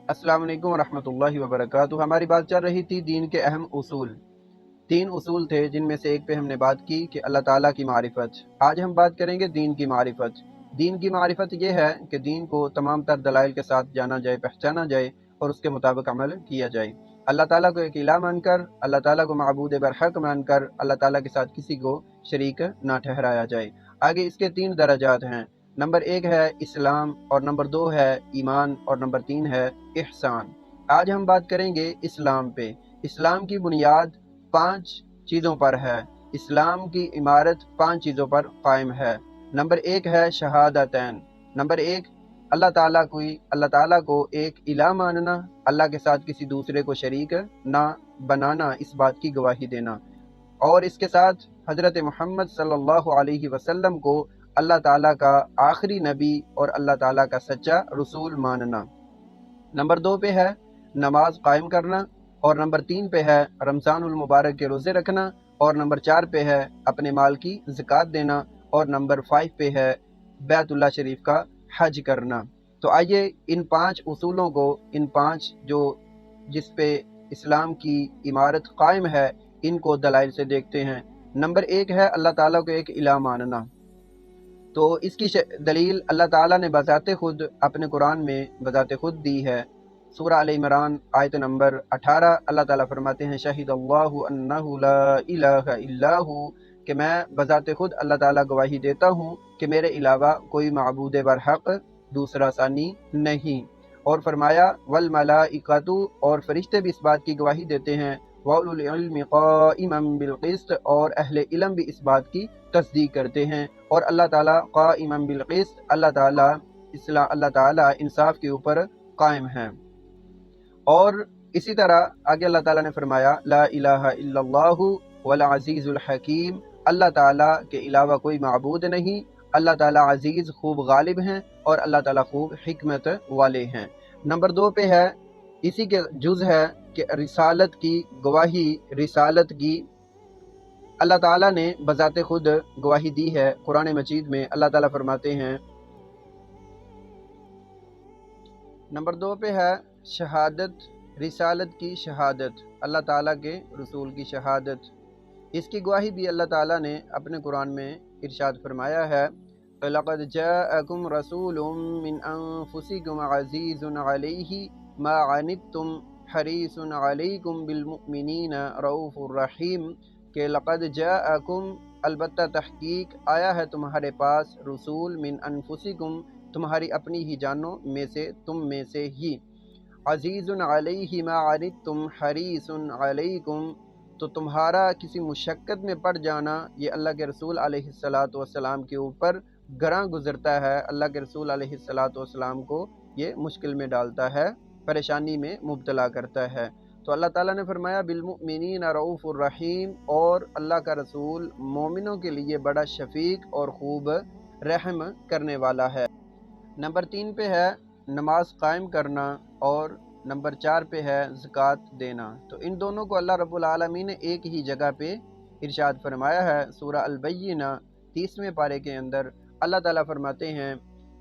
अस्सलाम वालेकुम रहमतुल्लाहि व बरकातुहू। हमारी बात चल रही थी दीन के अहम उसूल। 3 उसूल थे जिनमें से एक पे हमने बात की कि अल्लाह ताला की मारिफत। आज हम बात करेंगे दीन की मारिफत। दीन की मारिफत ये है कि दीन को तमाम तर दलाइल के साथ जाना जाए, पहचाना जाए और उसके मुताबिक अमल किया जाए। अल्लाह ताला को एक इलाह मानकर, अल्लाह ताला को माबूद बरहक मानकर, अल्लाह ताला के साथ किसी को शरीक ना ठहराया जाए। आगे इसके 3 दर्जात हैं। नंबर 1 है इस्लाम और नंबर 2 है ईमान और नंबर 3 है इहसान। आज हम बात करेंगे इस्लाम पे। इस्लाम की बुनियाद 5 चीज़ों पर है। इस्लाम की इमारत 5 चीज़ों पर कायम है। नंबर 1 है शहादतैन। नंबर 1 अल्लाह ताला को एक इलाह मानना, अल्लाह के साथ किसी दूसरे को शरीक ना बनाना, इस बात की गवाही देना। और इसके साथ हज़रत मोहम्मद सल्लल्लाहु अलैहि वसल्लम को अल्लाह ताला का आखिरी नबी और अल्लाह ताला का सच्चा रसूल मानना। नंबर 2 पे है नमाज कायम करना और नंबर 3 पे है रमज़ानुल मुबारक के रोज़े रखना और नंबर 4 पे है अपने माल की ज़कात देना और नंबर 5 पे है बैतुल्लाह शरीफ का हज करना। तो आइए इन 5 उसूलों को, इन 5 जो जिस पे इस्लाम की इमारत कायम है, इनको दलाइल से देखते हैं। नंबर 1 है अल्लाह ताला को एक इलाह मानना। तो इसकी दलील अल्लाह ताला ने बज़ाते खुद अपने कुरान में बज़ाते खुद दी है। सूरह आल इमरान आयत नंबर 18 अल्लाह ताला फरमाते हैं शहीदल्लाहु अन्नहु ला इलाहा इल्लाहु, कि मैं बज़ाते खुद अल्लाह ताला गवाही देता हूँ कि मेरे अलावा कोई माबूद बरहक दूसरा सानी नहीं। और फरमाया वल मलाइकतु, और फरिश्ते भी इस बात की गवाही देते हैं, व उलुल इल्मि क़ाइमम बिल क़िस्त, और अहले इल्म भी इस बात की तस्दीक करते हैं। और अल्लाह ताला क़ाइमम बिल क़िस्त, अल्लाह ताला इंसाफ के ऊपर कायम हैं। और इसी तरह आगे अल्लाह ताला ने फरमाया ला इलाहा इल्लल्लाहु वल अज़ीज़ुल हकीम, अल्लाह ताला के अलावा कोई माबूद नहीं, अल्लाह ताला अजीज़ खूब गालिब हैं और अल्लाह ताला खूब हिकमत वाले हैं। नंबर 2 पे है, इसी के जुज़ है कि रिसालत की गवाही, रिसालत की अल्लाह ताला ने बज़ाते खुद गवाही दी है। कुरान मजीद में अल्लाह ताला फरमाते हैं, नंबर 2 पे है शहादत, रिसालत की शहादत, अल्लाह ताला के रसूल की शहादत। इसकी गवाही भी अल्लाह ताला ने अपने कुरान में इरशाद फरमाया है, लक़द जाअकुम रसूलुम मिन अनफुसिकुम अज़ीज़ुन अलैहि मा अनित्तुम हरीसुन अलैकुम बिल मुमिनीना रऊफ़ुर रहीम, के लक़द जाअकुम, अलबत्ता तहकीक आया है तुम्हारे पास, रसूल मिन अनफुसिकुम, तुम्हारी अपनी ही जानों में से, तुम में से ही, अज़ीज़ुन अलैहि मा अनित्तुम हरीसुन अलैकुम, तो तुम्हारा किसी मुशक्क़त में पड़ जाना ये अल्लाह के रसूल अलैहिस्सलातु वस्सलाम के ऊपर गरां गुज़रता है। अल्लाह के रसूल अलैहिस्सलातु वस्सलाम को ये मुश्किल में डालता है, परेशानी में मुब्तला करता है। तो अल्लाह ताला ने फरमाया बिलमुमिनीना रऊफ़ुर रहीम, और अल्लाह का रसूल मोमिनों के लिए बड़ा शफीक और खूब रहम करने वाला है। नंबर 3 पे है नमाज कायम करना और नंबर 4 पे है ज़कात देना। तो इन दोनों को अल्लाह रब्बुल आलमीन ने एक ही जगह पे इरशाद फरमाया है। सूरह अल-बय्यिना 30वें पारे के अंदर अल्लाह ताला फरमाते हैं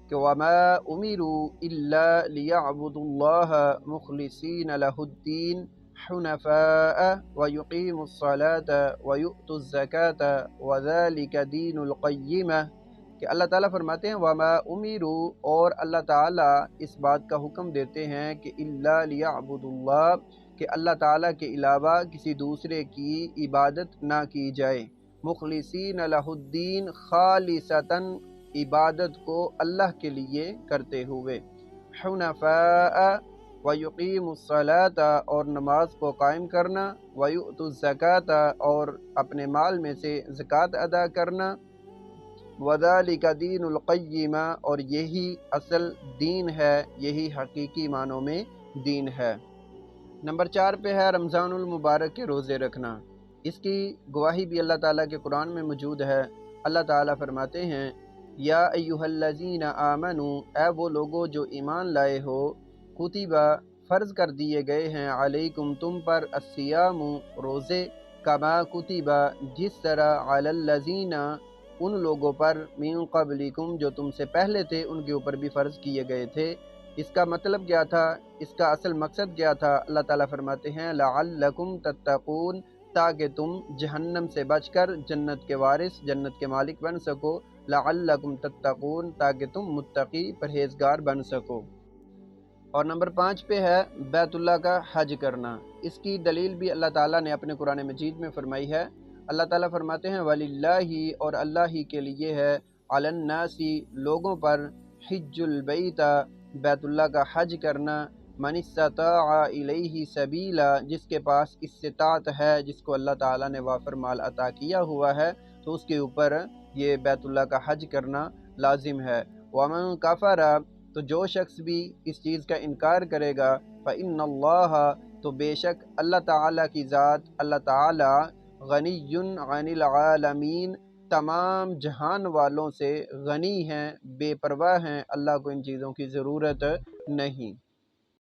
कि वमा उमिरू इल्ला लियअबुदुल्लाह मुखलिसीन लहुद्दीन हुनफ़ाअ व युक़ीमुस्सलात व युअतुज़्ज़कात व ज़ालिका दीनुल क़य्यिमह, कि अल्लाह ताला फरमाते हैं वमा उमिरू, और अल्लाह ताला इस बात का हुक्म देते हैं कि इल्ला लियअबुदुल्लाह, कि अल्लाह ताला के अलावा किसी दूसरे की इबादत ना की जाए, मुखलिसीन लहुद्दीन, खालिसतन, इबादत को अल्लाह के लिए करते हुए, हुनफ़ा व युक़ीमुस्सलात, और नमाज को कायम करना, व युअतुज़्ज़कात, और अपने माल में से ज़कात अदा करना, वज़ालिका दीनुल क़य्यिमा, और यही असल दीन है, यही हकीकी मानों में दीन है। नंबर 4 पे है रमज़ानुल मुबारक के रोज़े रखना। इसकी गवाही भी अल्लाह ताला के कुरान में मौजूद है। अल्लाह ताला फरमाते हैं या अय्युहल्लज़ीना आमनू, ऐ वो लोगो जो ईमान लाए हो, कुतिबा, फ़र्ज़ कर दिए गए हैं, अलैकुम, तुम पर, अस्सियामु, रोज़े, कमा कुतिबा, जिस तरह, अलल्लज़ीना, उन लोगों पर, मिन क़ब्लिकुम, जो तुमसे पहले थे, उनके ऊपर भी फ़र्ज़ किए गए थे, اس کا مطلب کیا تھا، اس کا اصل مقصد کیا تھا؟ اللہ تعالیٰ فرماتے ہیں لعلکم تتقون، تاکہ تم جہنم سے بچ کر جنت کے وارث، جنت کے مالک بن سکو۔ لعلکم تتقون، تاکہ تم متقی پرہیزگار بن سکو۔ اور نمبر 5 پہ ہے بیت اللہ کا حج کرنا۔ اس کی دلیل بھی اللہ تعالیٰ نے اپنے قرآن مجید میں فرمائی ہے۔ اللہ تعالیٰ فرماتے ہیں وَلِلَّهِ، اور اللہ ہی کے لیے ہے، عَلَى النَّاسِ، لوگوں پر، حج البیت، بیت اللہ کا حج کرنا، من استطاع الیہ سبیلا، جس کے پاس استطاعت ہے، جس کو اللہ تعالیٰ نے وافر مال عطا کیا ہوا ہے، تو اس کے اوپر یہ بیت اللہ کا حج کرنا لازم ہے۔ وَمَن کَفَرَ، تو جو شخص بھی اس چیز کا انکار کرے گا، فَإِنَّ اللَّهَ، تو بے شک اللہ تعالیٰ کی ذات، اللہ تعالیٰ غنی عن العالمین، تمام جہان والوں سے غنی ہیں، بے پرواہ ہیں، اللہ کو ان چیزوں کی ضرورت نہیں۔